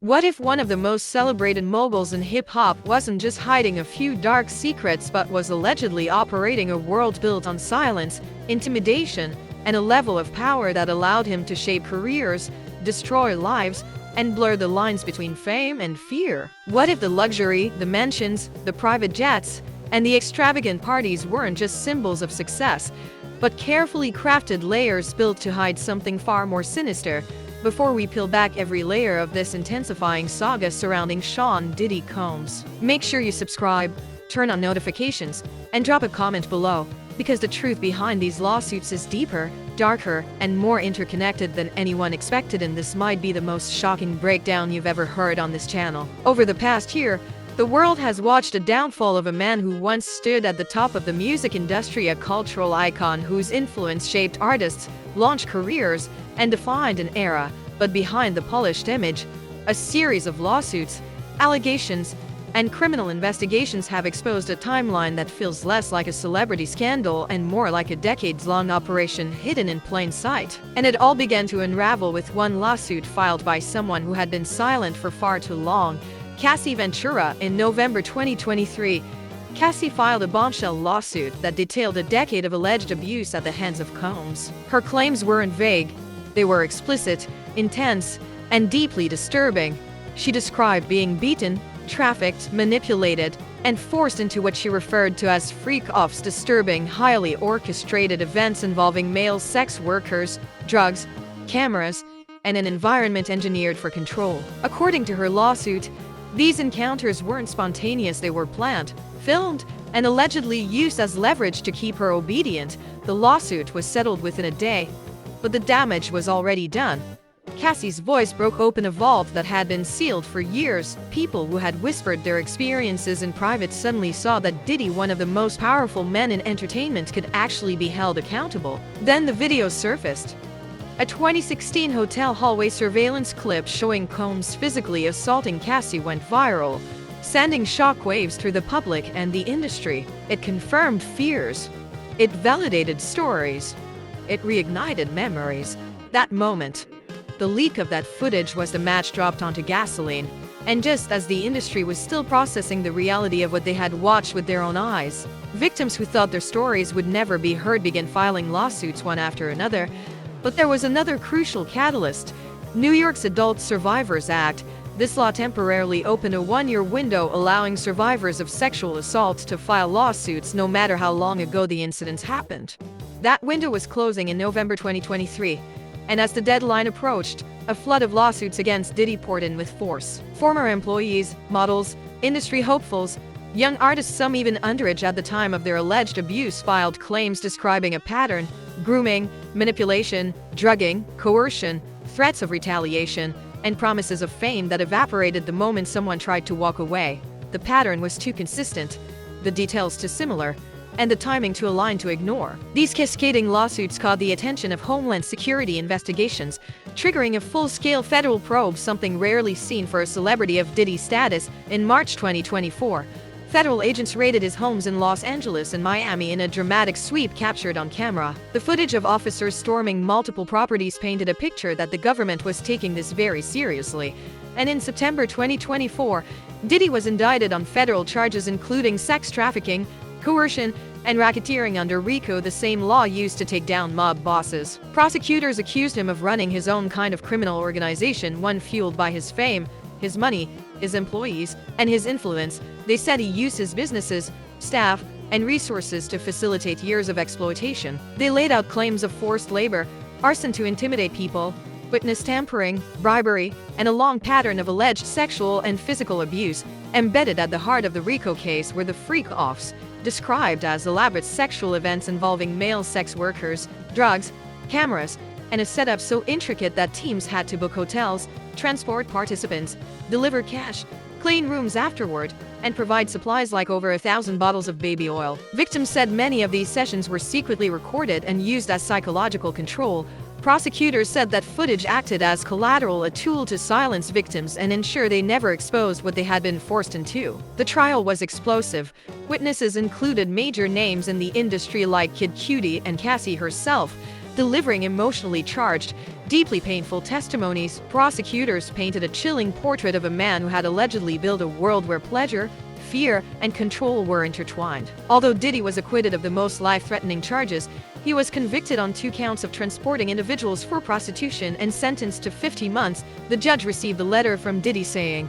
What if one of the most celebrated moguls in hip-hop wasn't just hiding a few dark secrets but was allegedly operating a world built on silence, intimidation, and a level of power that allowed him to shape careers, destroy lives, and blur the lines between fame and fear? What if the luxury, the mansions, the private jets, and the extravagant parties weren't just symbols of success, but carefully crafted layers built to hide something far more sinister? Before we peel back every layer of this intensifying saga surrounding Sean Diddy Combs, make sure you subscribe, turn on notifications, and drop a comment below, because the truth behind these lawsuits is deeper, darker, and more interconnected than anyone expected, and this might be the most shocking breakdown you've ever heard on this channel. Over the past year, the world has watched a downfall of a man who once stood at the top of the music industry, a cultural icon whose influence shaped artists, launched careers, and defined an era. But behind the polished image, a series of lawsuits, allegations, and criminal investigations have exposed a timeline that feels less like a celebrity scandal and more like a decades-long operation hidden in plain sight. And it all began to unravel with one lawsuit filed by someone who had been silent for far too long, Cassie Ventura. In November 2023, Cassie filed a bombshell lawsuit that detailed a decade of alleged abuse at the hands of Combs. Her claims weren't vague, they were explicit, intense, and deeply disturbing. She described being beaten, trafficked, manipulated, and forced into what she referred to as freak-offs, disturbing, highly orchestrated events involving male sex workers, drugs, cameras, and an environment engineered for control. According to her lawsuit, these encounters weren't spontaneous, they were planned, filmed, and allegedly used as leverage to keep her obedient. The lawsuit was settled within a day, but the damage was already done. Cassie's voice broke open a vault that had been sealed for years. People who had whispered their experiences in private suddenly saw that Diddy, one of the most powerful men in entertainment, could actually be held accountable. Then the videos surfaced. A 2016 hotel hallway surveillance clip showing Combs physically assaulting Cassie went viral, sending shockwaves through the public and the industry. It confirmed fears. It validated stories. It reignited memories. That moment, the leak of that footage, was the match dropped onto gasoline. And just as the industry was still processing the reality of what they had watched with their own eyes, victims who thought their stories would never be heard began filing lawsuits one after another. But there was another crucial catalyst: New York's Adult Survivors Act. This law temporarily opened a one-year window, allowing survivors of sexual assault to file lawsuits no matter how long ago the incidents happened. That window was closing in November 2023, and as the deadline approached, a flood of lawsuits against Diddy poured in with force. Former employees, models, industry hopefuls, young artists, some even underage at the time of their alleged abuse, filed claims describing a pattern: grooming, manipulation, drugging, coercion, threats of retaliation, and promises of fame that evaporated the moment someone tried to walk away. The pattern was too consistent, the details too similar, and the timing too aligned to ignore. These cascading lawsuits caught the attention of Homeland Security investigations, triggering a full-scale federal probe, something rarely seen for a celebrity of Diddy's status. In March 2024, federal agents raided his homes in Los Angeles and Miami in a dramatic sweep captured on camera. The footage of officers storming multiple properties painted a picture that the government was taking this very seriously. And in September 2024, Diddy was indicted on federal charges including sex trafficking, coercion, and racketeering under RICO, the same law used to take down mob bosses. Prosecutors accused him of running his own kind of criminal organization, one fueled by his fame, his money, his employees, and his influence. They said he used his businesses, staff, and resources to facilitate years of exploitation. They laid out claims of forced labor, arson to intimidate people, witness tampering, bribery, and a long pattern of alleged sexual and physical abuse. Embedded at the heart of the RICO case were the freak-offs, described as elaborate sexual events involving male sex workers, drugs, cameras, and a setup so intricate that teams had to book hotels, transport participants, deliver cash, clean rooms afterward, and provide supplies like over 1,000 bottles of baby oil. Victims said many of these sessions were secretly recorded and used as psychological control. Prosecutors said that footage acted as collateral, a tool to silence victims and ensure they never exposed what they had been forced into. The trial was explosive. Witnesses included major names in the industry like Kid Cudi and Cassie herself, Delivering emotionally charged, deeply painful testimonies, prosecutors painted a chilling portrait of a man who had allegedly built a world where pleasure, fear, and control were intertwined. Although Diddy was acquitted of the most life-threatening charges, he was convicted on 2 counts of transporting individuals for prostitution and sentenced to 50 months. The judge received a letter from Diddy saying,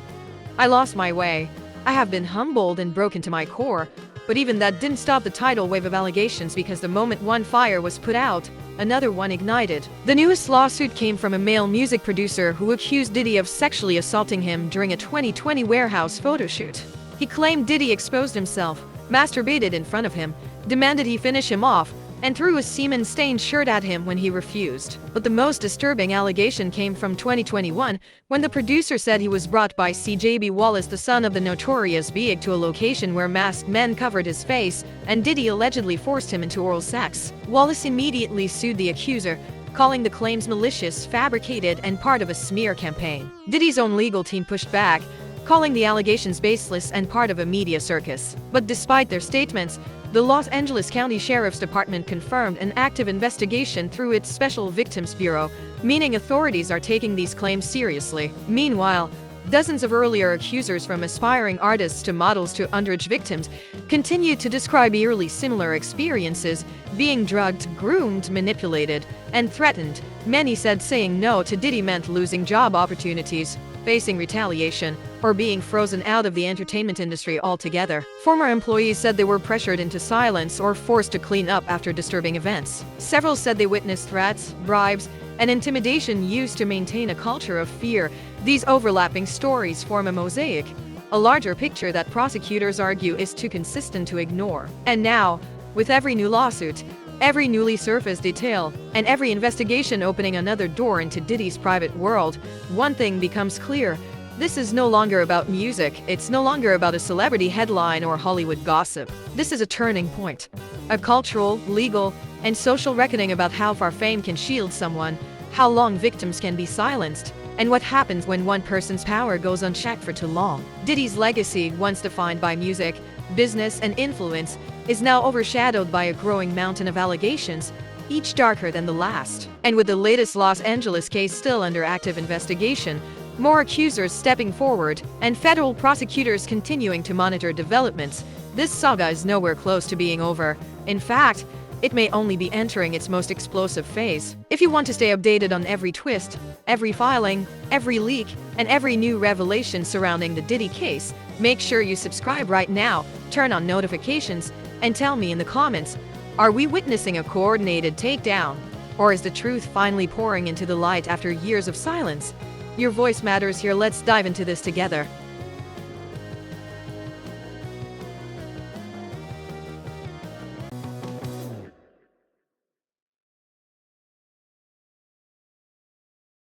"I lost my way. I have been humbled and broken to my core." But even that didn't stop the tidal wave of allegations, because the moment one fire was put out, another one ignited. The newest lawsuit came from a male music producer who accused Diddy of sexually assaulting him during a 2020 warehouse photo shoot. He claimed Diddy exposed himself, masturbated in front of him, demanded he finish him off, and threw a semen-stained shirt at him when he refused. But the most disturbing allegation came from 2021, when the producer said he was brought by CJB Wallace, the son of the notorious Big, to a location where masked men covered his face, and Diddy allegedly forced him into oral sex. Wallace immediately sued the accuser, calling the claims malicious, fabricated, and part of a smear campaign. Diddy's own legal team pushed back, calling the allegations baseless and part of a media circus. But despite their statements, the Los Angeles County Sheriff's Department confirmed an active investigation through its Special Victims Bureau, meaning authorities are taking these claims seriously. Meanwhile, dozens of earlier accusers, from aspiring artists to models to underage victims, continued to describe eerily similar experiences: being drugged, groomed, manipulated, and threatened. Many said saying no to Diddy meant losing job opportunities, facing retaliation, or being frozen out of the entertainment industry altogether. Former employees said they were pressured into silence or forced to clean up after disturbing events. Several said they witnessed threats, bribes, and intimidation used to maintain a culture of fear. These overlapping stories form a mosaic, a larger picture that prosecutors argue is too consistent to ignore. And now, with every new lawsuit, every newly surfaced detail, and every investigation opening another door into Diddy's private world, one thing becomes clear: this is no longer about music, it's no longer about a celebrity headline or Hollywood gossip. This is a turning point. A cultural, legal, and social reckoning about how far fame can shield someone, how long victims can be silenced, and what happens when one person's power goes unchecked for too long. Diddy's legacy, once defined by music, business, and influence, is now overshadowed by a growing mountain of allegations, each darker than the last. And with the latest Los Angeles case still under active investigation, more accusers stepping forward, and federal prosecutors continuing to monitor developments, this saga is nowhere close to being over. In fact, it may only be entering its most explosive phase. If you want to stay updated on every twist, every filing, every leak, and every new revelation surrounding the Diddy case, make sure you subscribe right now, turn on notifications, and tell me in the comments, are we witnessing a coordinated takedown? Or is the truth finally pouring into the light after years of silence? Your voice matters here. Let's dive into this together.